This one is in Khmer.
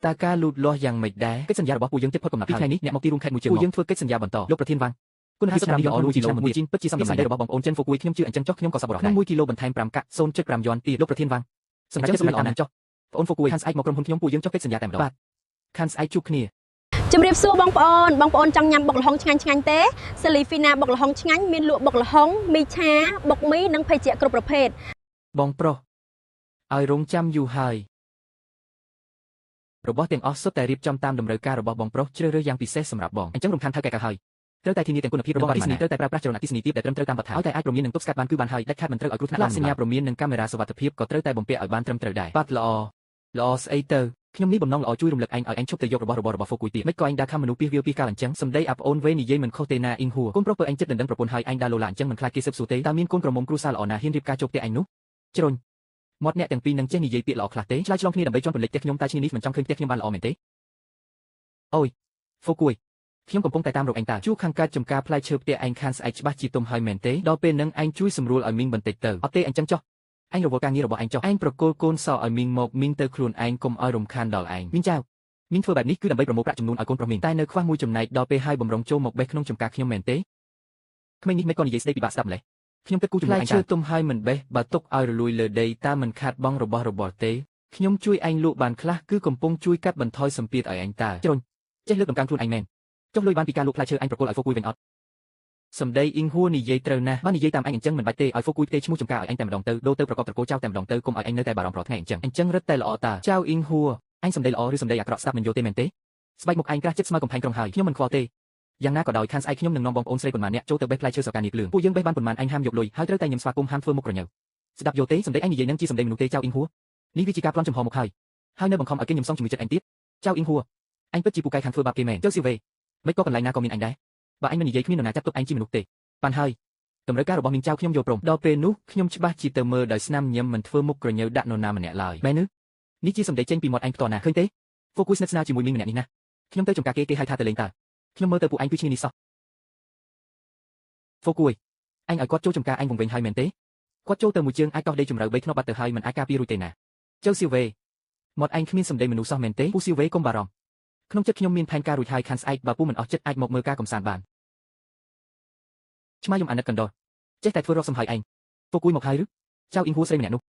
ตาการลูดล้อยังไม่ได้កិច្ចសន្យារបស់ពួកយើងទៀតផុតកំណត់ហើយថ្ងៃនេះអ្នកមកទីរួមខេត្តមួយជាងពួកយើងធ្វើកិច្ចសន្យាបន្តលោកប្រធានវាងគុណភាពឆ្នាំនេះល្អលូជីឡូមួយជីនពិតជាសំខាន់របស់បងប្អូនចិនហ្វូគួយខ្ញុំជឿអញ្ចឹងចុះខ្ញុំក៏សប្បុរសដែរ1គីឡូបន្ថែម5កាក់0.5យន់ទៀតលោកប្រធានវាងសម្រាប់ចិត្តសម្រាប់ល្អណាស់ចុះបងអូនហ្វូគួយខានស្អែកមកក្រុមហ៊ុនខ្ញុំពួកយើងចុះកិច្ចសន្យាតែម្ដងបាទខានស្អែកជួបគ្នាជំរាបសួរបងប្អូនចង់ញ៉ាំបុកល្ហុងឆ្ងាញ់ទេសេលីហ្វីណាបុកល្ហុងឆ្ងាញ់មានលក់បុកល្ហុងមីឆាបុកមីនិងភេសជ្ជៈគ្រប់ប្រភេទបងប្រុសឲ្យរងចាំយូរហើយរបស់ទាំងអស់សុទ្ធតែរៀបចំតាមតម្រូវការរបស់បងប្រុសជ្រើសរើសយ៉ាងពិសេសសម្រាប់បងអញ្ចឹងរំខានថៅកែក៏ហើយត្រូវតែធានាទាំងគុណភាពរបស់អគ្គិសនីត្រូវតែប្រើប្រាស់ចរន្តអគ្គិសនីទាបដែលត្រឹមត្រូវតាមបទដ្ឋានឲ្យតែអាចព្រមាននិងទប់ស្កាត់បានគឺបានហើយដាច់ខាតមិនត្រូវឲ្យគ្រោះថ្នាក់បានសញ្ញាព្រមាននិងកាមេរ៉ាសុវត្ថិភាពក៏ត្រូវតែបំពាក់ឲ្យបានត្រឹមត្រូវដែរបាទល្អស្អីទៅខ្ញុំនេះបំណងល្អជួយរំលឹកឯងឲ្យឯងឈប់ទៅយករបស់ហ្វូគួយទៀតមិនក៏ឯងដើរខំមនុស្សពីវាពីកាលអញ្ចឹងសម្ដីអាប់អូនវេនិយាយមិនខុសទេណាអ៊ីងហួរកូនប្រុសពើឯងចិត្តដណ្ដឹងប្រពន្ធហើយឯងដើរលោឡាអញ្ចឹងមិនខ្លាចគេស៊ើបសួរទេតើមានកូនក្រមុំគ្រួសារល្អណាស់ហ៊ានរៀបការជោគផ្ទះឯងនោះជ្រុញមាត់អ្នកទាំងពីរនឹងចេះនិយាយពាក្យល្អខ្លះទេឆ្លើយឆ្លងគ្នាដើម្បីជន់ប្រលិចផ្ទះខ្ញុំតែឈ្នានេះមិនចង់ឃើញផ្ទះខ្ញុំបានល្អមែនទេអូយហ្វូគួយខ្ញុំកំពុងតែតាមរកឯងតើជួខាងកើតចំការផ្លែឈើផ្ទះឯងខានស្អែកច្បាស់ជីទុំហើយមែនទេដល់ពេលនឹងឯងជួយសម្រួលឲ្យមីងបន្តិចទៅអត់ទេអញ្ចឹងចុះឯងរវល់ការងាររបស់ឯងចុះឯងប្រគល់កូនសោឲ្យមីងមកមីងទៅខ្លួនឯងកុំឲ្យរំខានដល់ឯងមីងចៅមីងធ្វើបែបនេះគឺដើម្បីប្រមូលប្រាក់ចំនួនឲ្យកូនប្រុសមីងតែនៅខ្វះមួយចំណែកដល់ពេលឲ្យបំរុងចូលមកបេះក្នុងចំការខ្ញុំមែនទេក្មេងនេះមិនក៏និយាយស្ដីពិបាកស្ដាប់ម្លេះខ្ញុំគិតគូចំនួនឯងតើទុំឲ្យមិនបេះបើទុកឲ្យរលួយលើដីតើមិនខាតបង់របស់របរទេខ្ញុំជួយឯងលក់បានខ្លះគឺកំពុងជួយកាត់បន្ថយសម្ពាធឲ្យឯងតើជ្រុញចេះលើកតម្កើងខ្លួនឯងមែនចុះលុយបានពីការលក់ផ្លែឈើអញប្រគល់ឲ្យហ្វូគួយវិញអត់សម្ដីអ៊ីងហួរនិយាយត្រូវណាស់បាននិយាយតាមឯងអញ្ចឹងមិនបាច់ទេឲ្យហ្វូគួយផ្ទេឈ្មោះចំការឲ្យឯងតែម្ដងទៅដូរទៅប្រកបត្រកូលចៅតែម្ដងទៅកុំឲ្យឯងនៅតែបារម្ភរាល់ថ្ងៃអញ្ចឹងរឹតតែល្អតាចៅអ៊ីងហួរឯងសម្ដីល្អឬសម្ដីអាក្រក់ស្ដាប់មិនយល់ទេមែនទេស្បែកមុខឯងក្រាស់ចិត្តស្មើកំផែងក្រុងហើយខ្ញុំមិនខ្វល់ទេយ៉ាងណាក៏ដោយខានស្អែកខ្ញុំនឹងនាំបងប្អូនស្រីប៉ុន្មានអ្នកចូលទៅបេះផ្លែឈើស្រកានាភ្លើងពួកយើងបេះបានប៉ុន្មានឯងហាមយកលុយហើយត្រូវតែញឹមស្វាគមន៍ហាមធ្វើមុខក្រញើស្ដាប់យល់ទេសម្ដីឯងនិយាយនឹងជាសម្ដីមនុស្សទេចៅអ៊ីងហួរនេះវាជាការប្លន់ចំហមុខហើយនៅបង្ខំឲ្យគេញឹមសងជាមួយចិត្តឯងទៀតចៅអ៊ីងហួរអញពិតជាពូកែខាងធ្វើបាបគេមែនចៅស៊ីវេមិនក៏កន្លែងណាក៏មានអញដែរបើអញមិននិយាយគ្មាននរណាចាត់ទុកឯងជាមនុស្សទេបានហើយតម្រូវការរបស់មីងចៅខ្ញុំយល់ព្រមដល់ពេលនោះខ្ញុំច្បាស់ជាទៅមើលដោយស្នាមញឹមមិនធ្វើមុខក្រញើដាក់នរណាម្នាក់ឡើយមែននេះជាសម្ដីចេញពីមាត់ឯងផ្ទាល់ណាឃើញទេហ្វូគួយស្និទ្ធស្នាលជាមួយមីងម្នាក់នេះណាខ្ញុំទៅចំការគេហៅថាទៅលេងតើខ្ញុំមើលទៅពួកឯងគឺឈ្នានេះសោះហ្វូគួយឯងឲ្យគាត់ចូលចំការឯងវង្វេងហើយមែនទេគាត់ចូលទៅមួយជើងអាចកោះដេកជំរៅ3ធ្នប់បាត់ទៅហើយមិនអាចការពាររួចទេណាចៅស៊ីវេមាត់ឯងគ្មានសម្ដីមនុស្សសោះមែនទេពូស៊ីវេកុំបារម្ភក្នុងចិត្តខ្ញុំមានផែនការរួចហើយខានស្អែកបើពូមិនអស់ចិត្តអាចមកមើលការកំសាន្តបានឆ្មាយយំអាណិតកណ្ដោចេះតែធ្វើរកសំហើយឯងហ្វូគួយមកហើយឬចៅអ៊ីងហួរស្រីម្នាក់នោះ